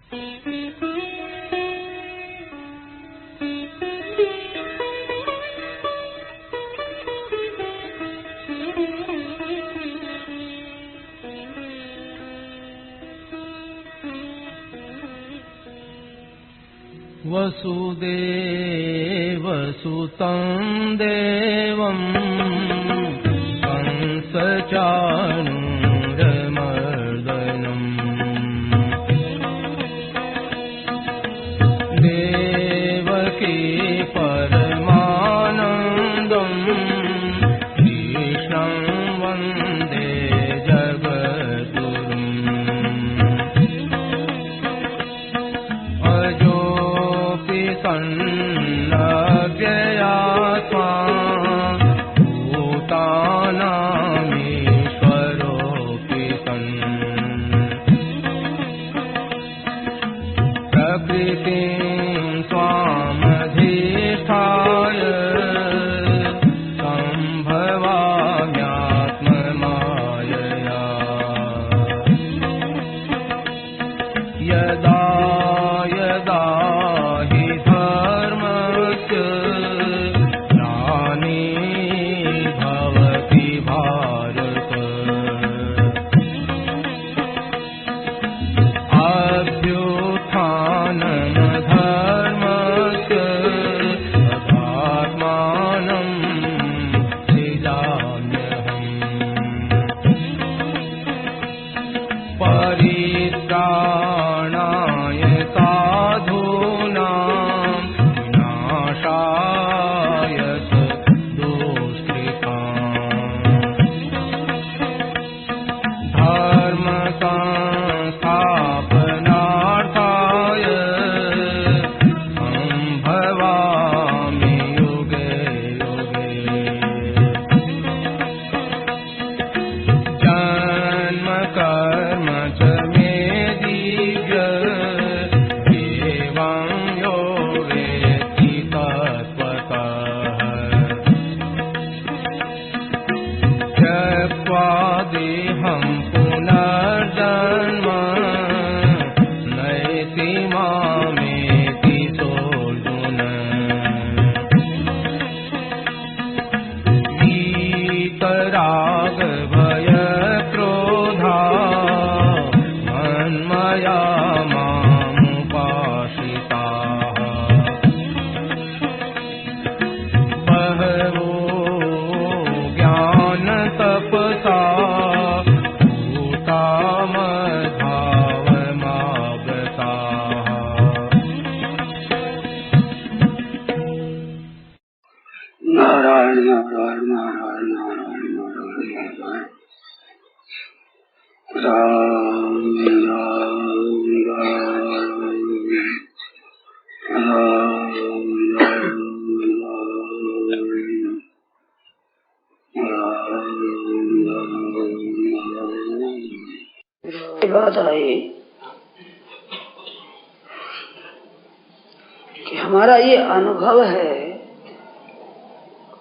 वसुदेवसुतं देवं कंसचाणूरमर्दनम् देवकी परमानन्दं कृष्णं वन्दे जगद्गुरुम् सन्नव्ययात्मा भूतानामीश्वरोऽपि सन् प्रकृतिं स्वामधिष्ठाय सम्भवाम्यात्ममायया यदा यदा परित्राणाय साधूनां विनाशाय दुष्कृताम् धर्म संस्थापनार्थाय सम्भवामि युगे युगे जन्म कर्म च देहं पुनर्जन्म नयति मामेति सोऽर्जुन वीतराग भय क्रोधा मन्मया मामुपाश्रिताः बहवो ज्ञान तपसा नारायण नारायण नारायण नारायण नारायण नारायण बात आई कि हमारा ये अनुभव है,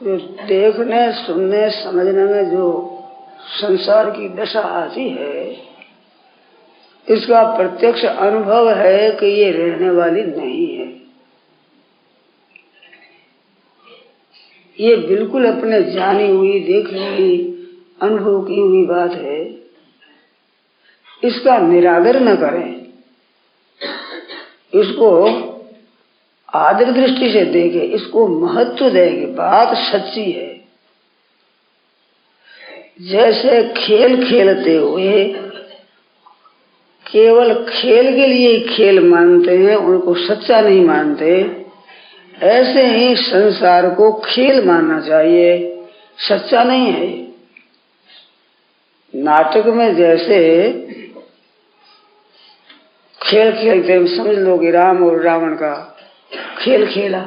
जो देखने सुनने समझने में जो संसार की दशा आती है, इसका प्रत्यक्ष अनुभव है कि ये रहने वाली नहीं है। ये बिल्कुल अपने जानी हुई देखी हुई अनुभव की हुई बात है। इसका निरादर न करें, इसको आदर दृष्टि से देखे, इसको महत्व देंगे। बात सच्ची है। जैसे खेल खेलते हुए केवल खेल के लिए खेल मानते हैं, उनको सच्चा नहीं मानते, ऐसे ही संसार को खेल मानना चाहिए, सच्चा नहीं है। नाटक में जैसे खेल खेलते हैं, समझ लो कि राम और रावण का खेल खेला,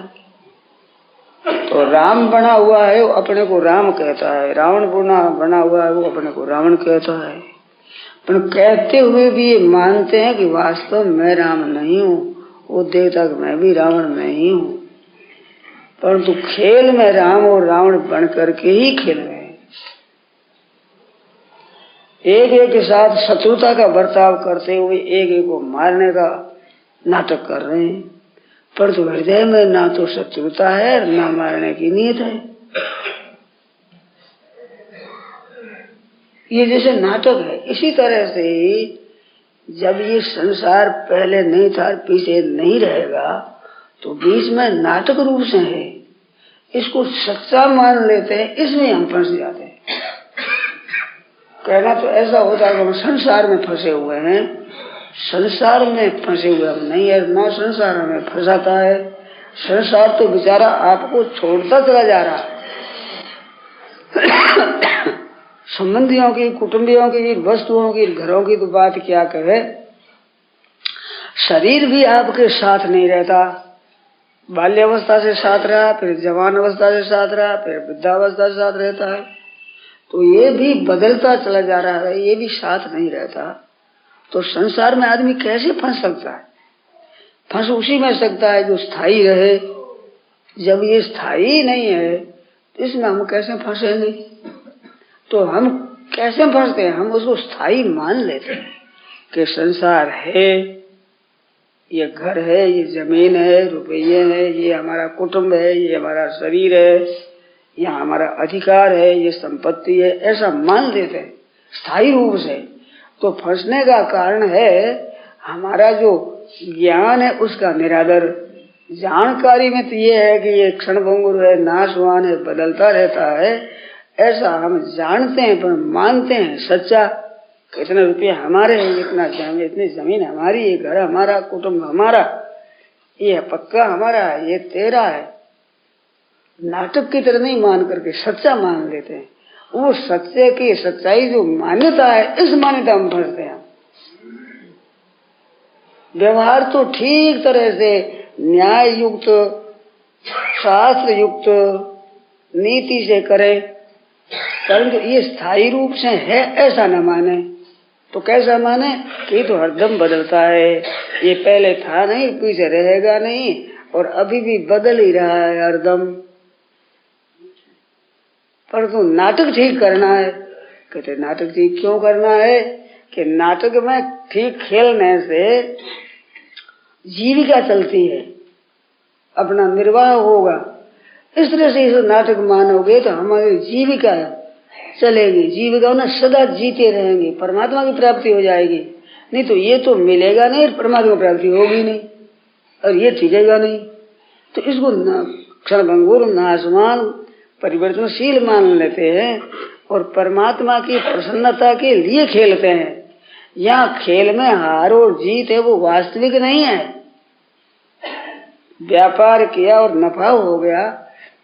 तो राम बना हुआ है वो अपने को राम कहता है, रावण बना हुआ है वो अपने को रावण कहता है। पर कहते हुए भी ये मानते हैं कि वास्तव में राम नहीं हूँ, वो देखता कि मैं भी रावण नहीं हूँ, परंतु खेल में राम और रावण बन करके ही खेल रहे हैं। एक एक के साथ शत्रुता का बर्ताव करते हुए एक एक को मारने का नाटक कर रहे हैं, पर तो हृदय में ना तो शत्रुता है ना मारने की नीयत है। ये जैसे नाटक है, इसी तरह से जब ये संसार पहले नहीं था, पीछे नहीं रहेगा, तो बीच में नाटक रूप से है, इसको सच्चा मान लेते हैं, इसमें हम फंस जाते हैं। कहना तो ऐसा होता है कि हम संसार में फंसे हुए हैं, संसार में फंसे हुए हम नहीं है, ना संसार हमें फंसाता है। संसार तो बेचारा आपको छोड़ता चला जा रहा है। संबंधियों की, कुटुंबियों की, वस्तुओं की, घरों की तो बात क्या कहे, शरीर भी आपके साथ नहीं रहता। बाल्यावस्था से साथ रहा, फिर जवान अवस्था से साथ रहा, फिर वृद्धावस्था से साथ रहता है, तो ये भी बदलता चला जा रहा है, ये भी साथ नहीं रहता। तो संसार में आदमी कैसे फंस सकता है? फंस उसी में सकता है जो स्थायी रहे। जब ये स्थायी नहीं है तो इसमें हम कैसे फंसेंगे? तो हम कैसे फंसते हैं? हम उसको स्थायी मान लेते हैं कि संसार है, ये घर है, ये जमीन है, रुपये है, ये हमारा कुटुंब है, ये हमारा शरीर है, यहाँ हमारा अधिकार है, ये संपत्ति है, ऐसा मान लेते हैं स्थायी रूप से। तो फंसने का कारण है हमारा जो ज्ञान है उसका निरादर। जानकारी में तो ये है कि ये क्षणभंगुर है, नाशवान है, बदलता रहता है, ऐसा हम जानते हैं, पर मानते हैं सच्चा। इतने रुपये हमारे हैं, इतनी जमीन हमारी, ये घर हमारा, कुटुंब हमारा, ये पक्का हमारा, ये तेरा है। नाटक की तरह नहीं मान करके सच्चा मान लेते हैं। वो सच्चे की सच्चाई जो मान्यता है, इस मान्यता में फंसते हैं। व्यवहार तो ठीक तरह से न्याय युक्त, शास्त्र युक्त नीति से करें, परंतु ये स्थायी रूप से है ऐसा न माने। तो कैसा माने कि तो हरदम बदलता है, ये पहले था नहीं, पीछे रहेगा नहीं, और अभी भी बदल ही रहा है हरदम। परंतु नाटक ठीक करना है। कहते नाटक ठीक क्यों करना है? कि नाटक में ठीक खेलने से जीविका चलती है, अपना निर्वाह होगा। इस तरह से इस नाटक मानोगे तो हमारी जीविका चलेगी, जीविका में सदा जीते रहेंगे, परमात्मा की प्राप्ति हो जाएगी। नहीं तो ये तो मिलेगा नहीं, परमात्मा की प्राप्ति होगी नहीं, और ये टिकेगा नहीं। तो इसको क्षणभंगुर, नाशवान, परिवर्तनशील मान लेते हैं और परमात्मा की प्रसन्नता के लिए खेलते हैं। यहाँ खेल में हार और जीत है वो वास्तविक नहीं है। व्यापार किया और नफा हो गया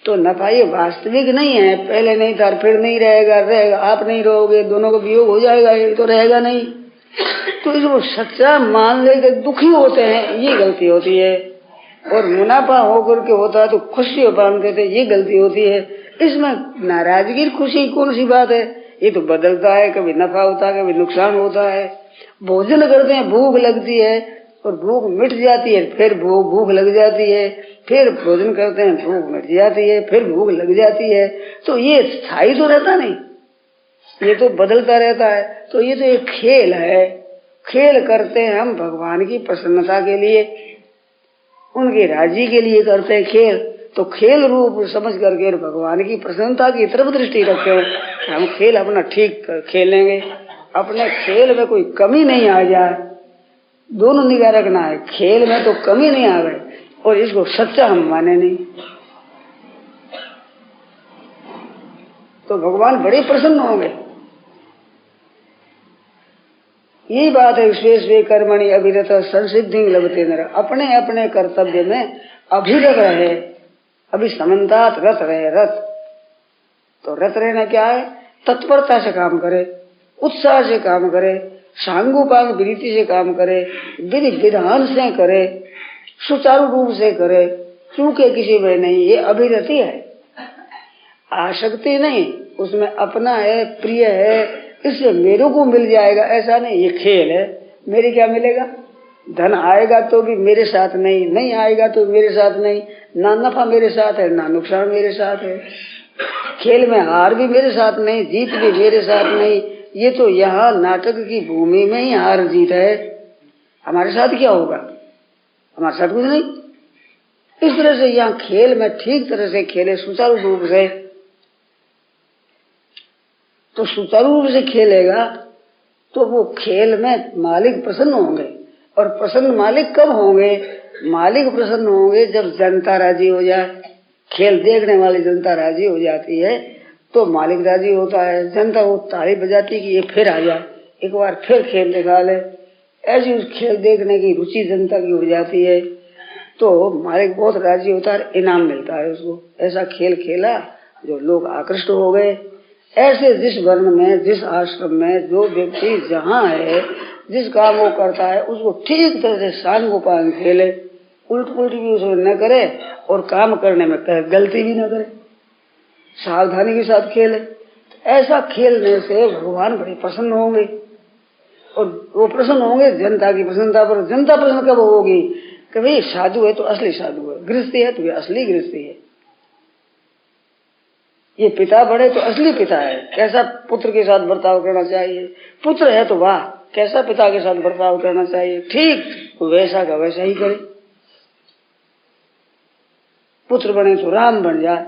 तो नफा ये वास्तविक नहीं है। पहले नहीं था, फिर नहीं रहेगा, रहेगा, आप नहीं रहोगे, दोनों का वियोग हो जाएगा, ये तो रहेगा नहीं। तो इसको सच्चा मान लेकर दुखी होते हैं, ये गलती होती है। और मुनाफा होकर के होता है तो खुशी हो पाते थे, ये गलती होती है। इसमें नाराजगी खुशी कौन सी बात है? ये तो बदलता है, कभी नफा होता है, कभी नुकसान होता है। भोजन करते हैं, भूख लगती है और भूख मिट जाती है, फिर भूख लग जाती है, फिर भोजन करते हैं, भूख मिट जाती है, फिर भूख लग जाती है। तो ये स्थायी तो रहता नहीं, ये तो बदलता रहता है। तो ये तो एक खेल है, खेल करते हैं हम भगवान की प्रसन्नता के लिए, उनके राजी के लिए करते हैं खेल। तो खेल रूप समझ करके भगवान की प्रसन्नता की तरफ दृष्टि रखते हैं। हम खेल अपना ठीक खेलेंगे, अपने खेल में कोई कमी नहीं आ जाए, दोनों निगाह रखना है, खेल में तो कमी नहीं आ गई और इसको सच्चा हम माने नहीं, तो भगवान बड़े प्रसन्न होंगे। यही बात है, स्वे स्वे कर्मणि अभिरत संसिद्धि लभते नर। अपने अपने कर्तव्य में अभिरत रहे, अभी समन्तात रत रहे। रत तो रत रहना क्या है? तत्परता से काम करे, उत्साह से काम करे, सांगोपांग वृत्ति से काम करे, विधि विधान से करे, सुचारू रूप से करे, चूके किसी में नहीं। ये अभिरति है, आसक्ति नहीं। उसमें अपना है, प्रिय है, इससे मेरे को मिल जाएगा ऐसा नहीं। ये खेल है, मेरे क्या मिलेगा? धन आएगा तो भी मेरे साथ नहीं, नहीं आएगा तो मेरे साथ नहीं, ना नफा मेरे साथ है, ना नुकसान मेरे साथ है। खेल में हार भी मेरे साथ नहीं, जीत भी मेरे साथ नहीं। ये तो यहाँ नाटक की भूमि में ही हार जीत है, हमारे साथ क्या होगा? हमारे साथ कुछ नहीं। इस तरह से यहाँ खेल में ठीक तरह से खेले सुचारू रूप से, तो सुचारू रूप से खेलेगा तो वो खेल में मालिक प्रसन्न होंगे। और प्रसन्न मालिक कब होंगे? मालिक प्रसन्न होंगे जब जनता राजी हो जाए। खेल देखने वाली जनता राजी हो जाती है तो मालिक राजी होता है। जनता वो ताली बजाती कि ये फिर आ जाए, एक बार फिर खेल दिखा ले। ऐसी उस खेल देखने की रुचि जनता की हो जाती है तो मालिक बहुत राजी होता है, इनाम मिलता है उसको। ऐसा खेल खेला जो लोग आकृष्ट हो गए। ऐसे जिस वर्ण में, जिस आश्रम में जो व्यक्ति जहाँ है, जिस काम वो करता है उसको ठीक तरह से शान को पान खेले, उल्ट पुल्ट भी उसको न करे और काम करने में गलती भी न करे, सावधानी के साथ खेले। ऐसा खेलने से भगवान बड़े प्रसन्न होंगे और वो प्रसन्न होंगे जनता की प्रसन्नता पर। जनता प्रसन्न कब होगी? कभी साधु है तो असली साधु है, गृहस्थी है तो वे असली गृहस्थी है, ये पिता बड़े तो असली पिता है। कैसा पुत्र के साथ बर्ताव करना चाहिए, पुत्र है तो वाह कैसा पिता के साथ बर्ताव करना चाहिए, ठीक वैसा का वैसा ही करे। पुत्र बने तो राम बन जाए,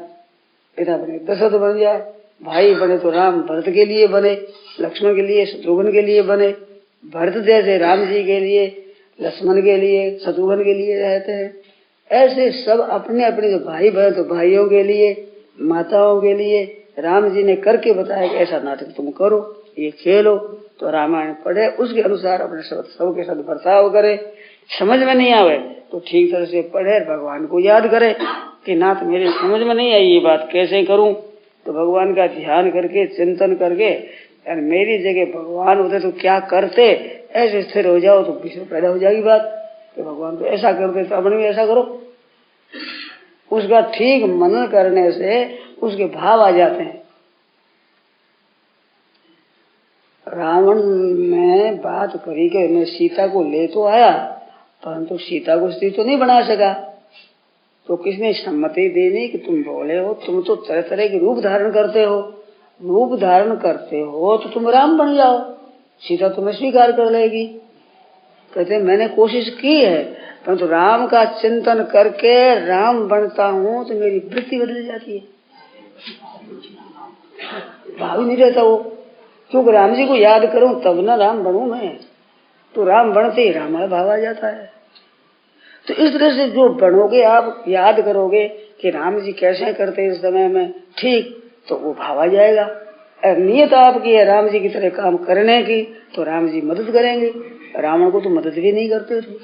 पिता बने दशरथ बन जाए, भाई बने तो राम भरत के लिए बने, लक्ष्मण के लिए, शत्रुघ्न के लिए बने। भरत जैसे राम जी के लिए, लक्ष्मण के लिए, शत्रुघ्न के लिए रहते हैं। ऐसे सब अपने अपने जो भाई बने तो भाइयों के लिए, माताओं के लिए राम जी ने करके बताया कि ऐसा नाटक तुम करो, ये खेलो। तो रामायण पढ़े, उसके अनुसार अपने सबके साथ बर्ताव करे। समझ में नहीं आवे तो ठीक तरह से पढ़े, भगवान को याद करे कि नाथ मेरे समझ में नहीं आई ये बात कैसे करूं। तो भगवान का ध्यान करके, चिंतन करके, यार मेरी जगह भगवान होते तो क्या करते, ऐसे स्थिर हो जाओ तो विषय पैदा हो जाएगी बात कि भगवान तो ऐसा करते तो अपने भी ऐसा करो। उसका ठीक मनन करने से उसके भाव आ जाते हैं। रावण ने बात करी कि मैं सीता को ले तो आया परंतु सीता को स्त्री तो नहीं बना सका। तो किसने सम्मति देनी कि तुम बोले हो, तुम तो तरह तरह के रूप धारण करते हो, रूप धारण करते हो तो तुम राम बन जाओ, सीता तुम्हें स्वीकार कर लेगी। कहते मैंने कोशिश की है परंतु राम का चिंतन करके राम बनता हूँ तो मेरी वृत्ति बदल जाती है, भाव नहीं रहता वो। क्योंकि राम जी को याद करूं तब ना राम बनूं मैं, तो राम बनते ही रामायण भाव आ जाता है। तो इस तरह से जो बनोगे आप, याद करोगे कि राम जी कैसे करते इस समय में, ठीक तो वो भाव आ जाएगा। नियत आपकी है राम जी की तरह काम करने की तो राम जी मदद करेंगे। रावण को तो मदद भी नहीं करते थे,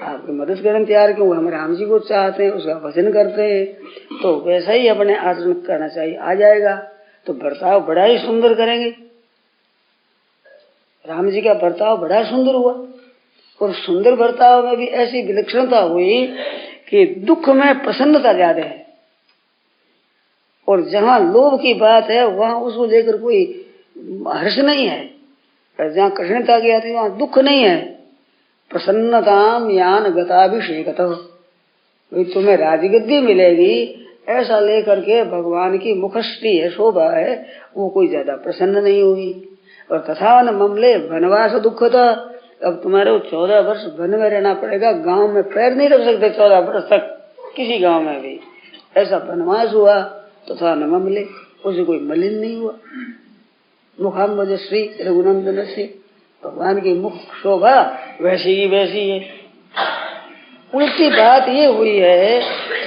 आपकी मदद करने तैयार क्यों? हम राम जी को चाहते हैं, उसका भजन करते हैं, तो वैसा ही अपने आचरण करना चाहिए, आ जाएगा। तो बर्ताव बड़ा ही सुंदर करेंगे। राम जी का बर्ताव बड़ा सुंदर हुआ और सुंदर बर्ताव में भी ऐसी विलक्षणता हुई कि दुख में प्रसन्नता ज्यादा है और जहाँ लोभ की बात है वहाँ उसको लेकर कोई हर्ष नहीं है, जहाँ कृष्णता की आती है वहाँ दुख नहीं है। प्रसन्नताम यान गताभिषेकत, तुम्हें राजगद्दी मिलेगी ऐसा लेकर के भगवान की मुखश्री है, शोभा है, वो कोई ज्यादा प्रसन्न नहीं हुई। और तथा न ममले वनवास दुख था, अब तुम्हारे 14 वर्ष वन में रहना पड़ेगा, गांव में पैर नहीं रख सकते 14 वर्ष तक किसी गांव में भी, ऐसा वनवास हुआ। तथा न ममले, उसे कोई मलिन नहीं हुआ। मुखाम्बज श्री रघुनंदन श्री, भगवान की मुख शोभा वैसी ही वैसी है। उल्टी बात ये हुई है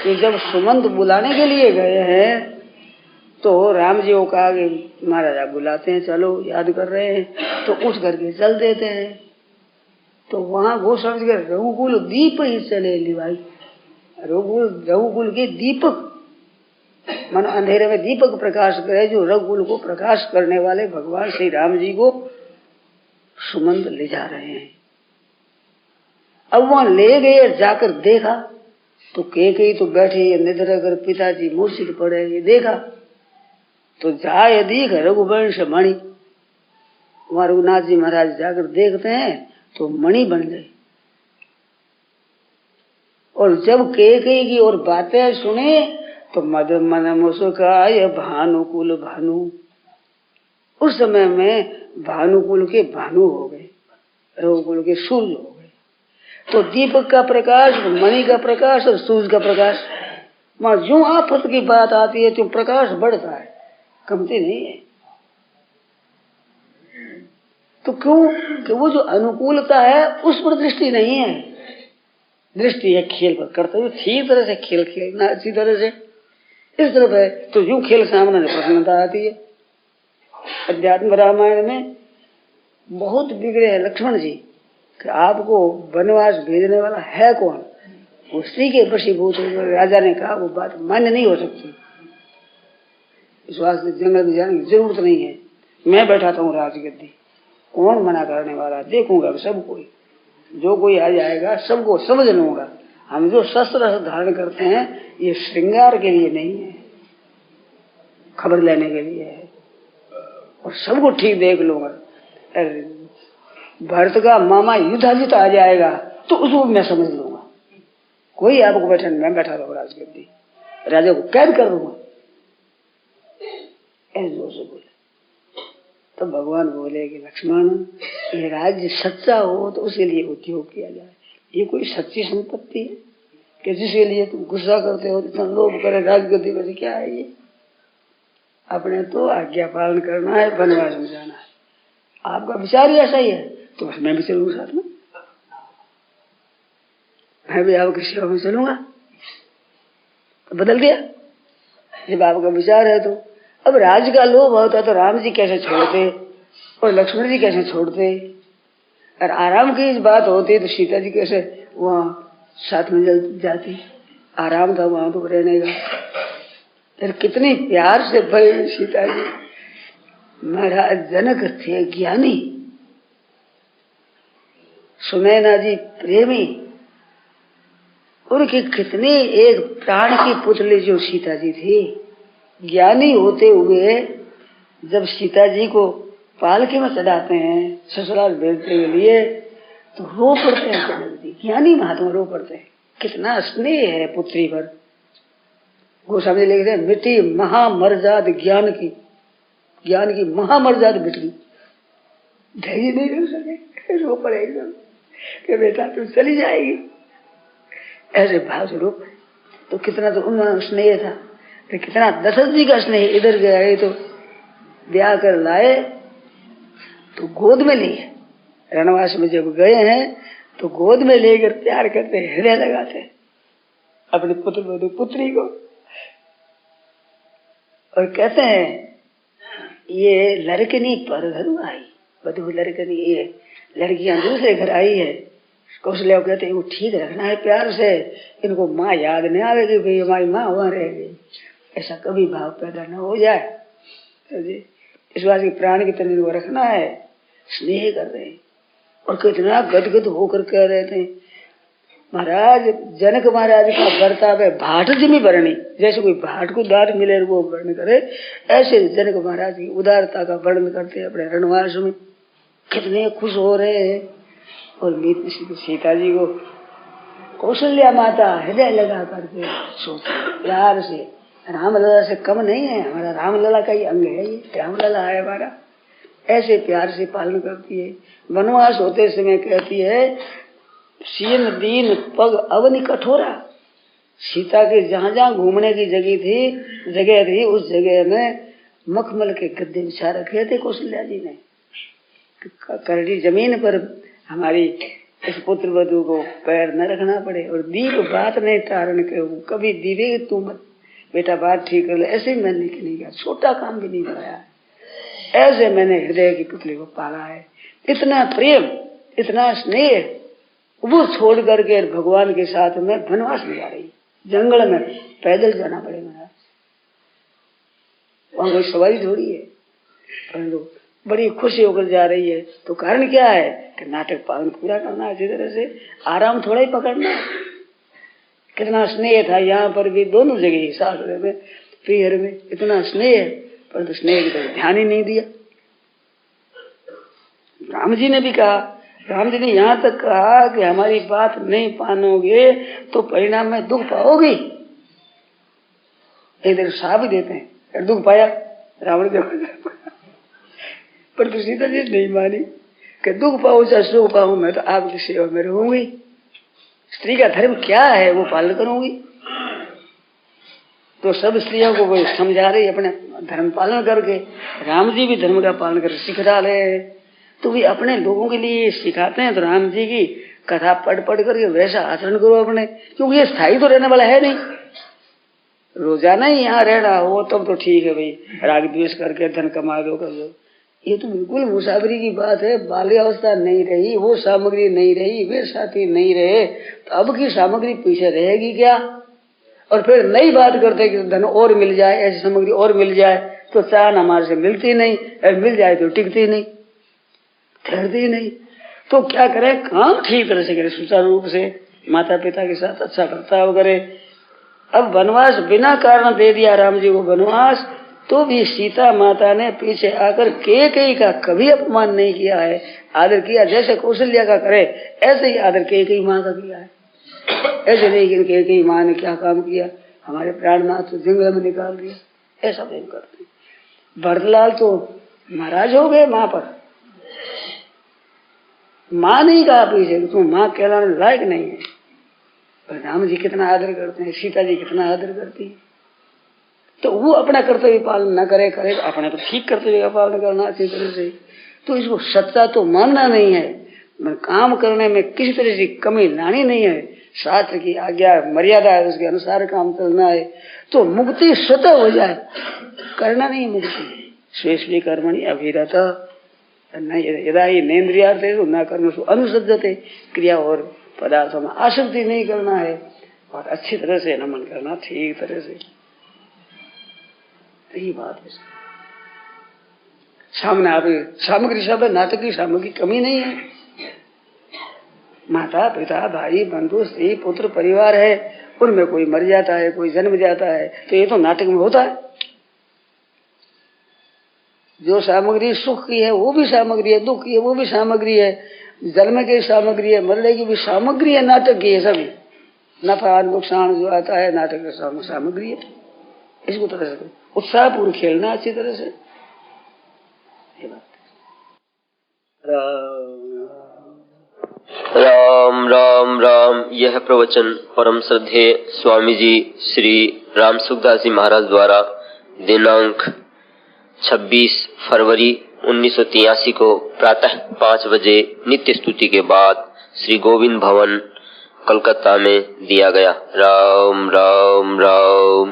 कि जब सुमंत बुलाने के लिए गए हैं तो राम जी को कहा कि महाराज आप बुलाते हैं, चलो याद कर रहे हैं, तो उठ करके चल देते हैं। तो वहां वो समझ गए रघुकुल दीप ही चले ली भाई, रघुकुल के दीपक मन अंधेरे में दीपक प्रकाश करे, जो रघुकुल को प्रकाश करने वाले भगवान श्री राम जी को सुमंत ले जा रहे हैं। अब वहां ले गए, जाकर देखा तो कई तो बैठे निधर कर पिताजी मूर्छित पड़े, ये देखा तो जाय दीख रघुवंश मणि, वहां रघुनाथ जी महाराज जाकर देखते हैं तो मणि बन गए। और जब कई की और बातें सुने तो मद मन मुस्काय भानुकुल भानु, उस समय में भानुकुल के भानु हो गए, रघुकुल के सूर्य हो गए। तो दीपक का प्रकाश, मणि का प्रकाश और सूर्य का प्रकाश, वहां जो आफत की बात आती है तो प्रकाश बढ़ता है, कमती नहीं है। तो क्यों कि वो जो अनुकूलता है उस पर दृष्टि नहीं है, दृष्टि है खेल पर, कर्तव्य ठीक तरह से खेल खेलना, अच्छी तरह से इस तरफ है तो यूं खेल सामने प्रसन्नता आती है। अध्यात्म रामायण में बहुत बिगड़े हैं लक्ष्मण जी कि आपको वनवास भेजने वाला है कौन, वो स्त्री के वशीभूत राजा ने कहा वो बात मान्य नहीं हो सकती, इस वास्ते जंगल में जाने की जरूरत नहीं है, मैं बैठाता हूँ राजगद्दी, कौन मना करने वाला, देखूंगा सब कोई, जो कोई आ जाएगा सबको समझ लूंगा। हम जो शस्त्र धारण करते हैं ये श्रृंगार के लिए नहीं है, खबर लेने के लिए है, और सबको ठीक देख लूंगा। भरत का मामा युद्धाजित आ जाएगा तो उसको मैं समझ लूंगा, कोई आपको बैठा, मैं बैठा रहूंगा राजगद्दी, राजा को कैद कर दूंगा, ऐसे जोर से बोले। तो भगवान बोले कि लक्ष्मण ये राज्य सच्चा हो तो उसके लिए उद्योग किया जाए, ये कोई सच्ची संपत्ति है कि जिसके लिए तुम गुस्सा करते हो, इतना लोभ करे राजगद्दी पर, क्या है ये? अपने तो आज्ञा पालन करना है, वनवास में जाना है, आपका विचार ही ऐसा ही है तो बस मैं भी चलूंगा साथ में, मैं भी आपकी सेवा में चलूंगा। तो बदल दिया, जब आपका विचार है तो। अब राज्य का लोभ होता तो राम जी कैसे छोड़ते और लक्ष्मण जी कैसे छोड़ते, और आराम की इस बात होती तो सीता जी कैसे वहां साथ में जल जाती, आराम था वहां तो रहने का। फिर कितनी प्यार से भाई सीता जी, महाराज जनक थे ज्ञानी, सुनैना जी प्रेमी, उनकी कितनी एक प्राण की पुतली जो सीता जी थी, ज्ञानी होते हुए जब सीता जी को पालकी में चढ़ाते हैं ससुराल भेजने के लिए तो रो पड़ते हैं जनक जी, ज्ञानी महात्मा रो पड़ते हैं, कितना स्नेह है पुत्री पर। गोस्वामी लिख रहे हैं मिट्टी महामर्याद ज्ञान की महामर्याद बिटली, धैर्य नहीं कर सके, रो पड़े एकदम कि बेटा तू चली जाएगी, ऐसे भाव से रो पड़े। तो कितना तो उनका स्नेह था, फिर कितना दशरथ जी का स्नेह, इधर गए तो ब्याह कर लाए तो गोद में लिए, रणवास में जब गए हैं तो गोद में लेकर प्यार करते, हृदय लगाते अपने पुत्र वधु पुत्री को, और कहते हैं ये लड़कनी पर घर आई, वधु लड़कनी, ये लड़कियां दूसरे घर आई है। कौशल्या कहते हैं वो ठीक रखना है प्यार से, इनको माँ याद नहीं आवेगी भाई हमारी माँ वहां रहेगी, ऐसा कभी भाव पैदा न हो जाए, इस बात की प्राण की तरह को रखना है, स्नेह कर रहे हैं। और कितना गदगद होकर कह रहे थे महाराज, जनक महाराज का बर्ताव है भाट जिमी वर्णी, जैसे कोई भाट को दार मिले वो वर्ण करे, ऐसे जनक महाराज की उदारता का वर्णन करते अपने रणवास में, कितने खुश हो रहे हैं। और सीता जी को कौशल्या माता हृदय लगा करके सोचते प्यार से, रामलला से कम नहीं है, हमारा रामलला का ही अंग है, ये रामलला है हमारा, ऐसे प्यार से पालन करती है। वनवास होते समय कहती है सीन दीन पग अवनि कठोरा, सीता के जहां जहां घूमने की जगह थी उस जगह में मखमल के गद्दे बिछा रखे थे कौशल्या जी ने, करड़ी जमीन पर हमारी इस पुत्र वधु को पैर न रखना पड़े, और दीप बात नहीं तारण के कभी दीवे तू मत बेटा बात ठीक कर ले, ऐसे ही मैंने नहीं किया, छोटा काम भी नहीं कराया, ऐसे मैंने हृदय की पुतली को पाला है। इतना प्रेम इतना स्नेह, वो छोड़ करके भगवान के साथ में वनवास में जा रही, जंगल में पैदल जाना पड़ेगा, वहां कोई सवारी थोड़ी है, परंतु बड़ी खुशी होकर जा रही है। तो कारण क्या है कि नाटक पालन पूरा करना, अच्छी तरह से आराम थोड़ा ही पकड़ना। कितना स्नेह था यहाँ पर भी, दोनों जगह सासरे में पीहर में इतना स्नेह, परंतु स्नेह की तरफ ध्यान ही नहीं दिया। राम जी ने भी कहा, राम जी ने यहाँ तक कहा कि हमारी बात नहीं मानोगे तो परिणाम में दुख पाओगी, इधर साफ देते हैं दुख पाया रावण के, पर सीता जी नहीं मानी कि दुख पाओ चाहे सुख पाओ मैं तो आपकी सेवा में रहूंगी, स्त्री का धर्म क्या है वो पालन करूंगी। तो सब स्त्रियों को वो समझा रही अपने धर्म पालन करके। राम जी भी धर्म का पालन कर सिख डाले, तो भी अपने लोगों के लिए सिखाते हैं। तो राम जी की कथा पढ़ पढ़ करके वैसा आचरण करो अपने, क्योंकि ये स्थायी तो रहने वाला है नहीं, रोजाना ही यहाँ रहना हो तब तो ठीक है भाई, राग द्वेष करके धन कमा दो कर दो। ये तो बिल्कुल मुसाफरी की बात है। बाल्यावस्था नहीं रही, वो सामग्री नहीं रही, वे साथी नहीं रहे, तो अब की सामग्री पीछे रहेगी क्या। और फिर नई बात करते कि धन और मिल जाए, ऐसी सामग्री और मिल जाए, तो चाहन हमारे से मिलती नहीं, मिल जाए तो टिकती नहीं, ठहरती नहीं। तो क्या करें, काम ठीक तरह से करें, सुचारू रूप से माता पिता के साथ अच्छा बर्ताव करे। अब वनवास बिना कारण दे दिया राम जी को वनवास, तो भी सीता माता ने पीछे आकर कैकेयी का कभी अपमान नहीं किया है, आदर किया। जैसे कौशल्या का करे ऐसे ही आदर कैकेयी माँ का किया है। ऐसे नहीं कि कैकेयी माँ ने क्या काम किया, हमारे प्राणनाथ तो जंगल में निकाल दिया, ऐसा नहीं करते। भरतलाल तो महाराज हो गए माँ पर, माँ नहीं कहा पीछे तुम माँ कहलाने लायक नहीं है। राम जी कितना आदर करते हैं, सीता जी कितना आदर करती है। तो वो अपना कर्तव्य पालन न करे, करे अपने तो ठीक कर्तव्य का पालन करना अच्छी तरह से। तो इसको सच्चा तो मानना नहीं है, काम करने में किसी तरह की कमी लानी नहीं है। शास्त्र की आज्ञा मर्यादा है, उसके अनुसार काम करना है, तो मुक्ति स्वतः हो जाए। करना नहीं मुक्ति, स्वेष्वी कर्मणि अभिरत यदा ही नेन्द्रियार्थे न कर्मसु अनुसज्जते। क्रिया और पदार्थों में आसक्ति नहीं करना है, और अच्छी तरह से नमन करना ठीक तरह से। यही बात है। सामने आप सामग्री सब है, नाटक की सामग्री कमी नहीं है। माता पिता भाई बंधु स्त्री पुत्र परिवार है, उनमें कोई मर जाता है, कोई जन्म जाता है, तो ये तो नाटक में होता है। जो सामग्री सुख की है वो भी सामग्री है, दुख की है वो भी सामग्री है, जन्म की सामग्री है, मरने की भी सामग्री है, नाटक की है। सभी नफा नुकसान जो आता है नाटक की सामग्री है। इसको तरह से उत्साह पूर्व खेलना अच्छी तरह से। राम राम राम। यह प्रवचन परम श्रद्धेय स्वामी जी श्री राम सुखदास जी महाराज द्वारा दिनांक 26 फरवरी 1983 को प्रातः 5 बजे नित्य स्तुति के बाद श्री गोविंद भवन कलकत्ता में दिया गया। राम राम राम।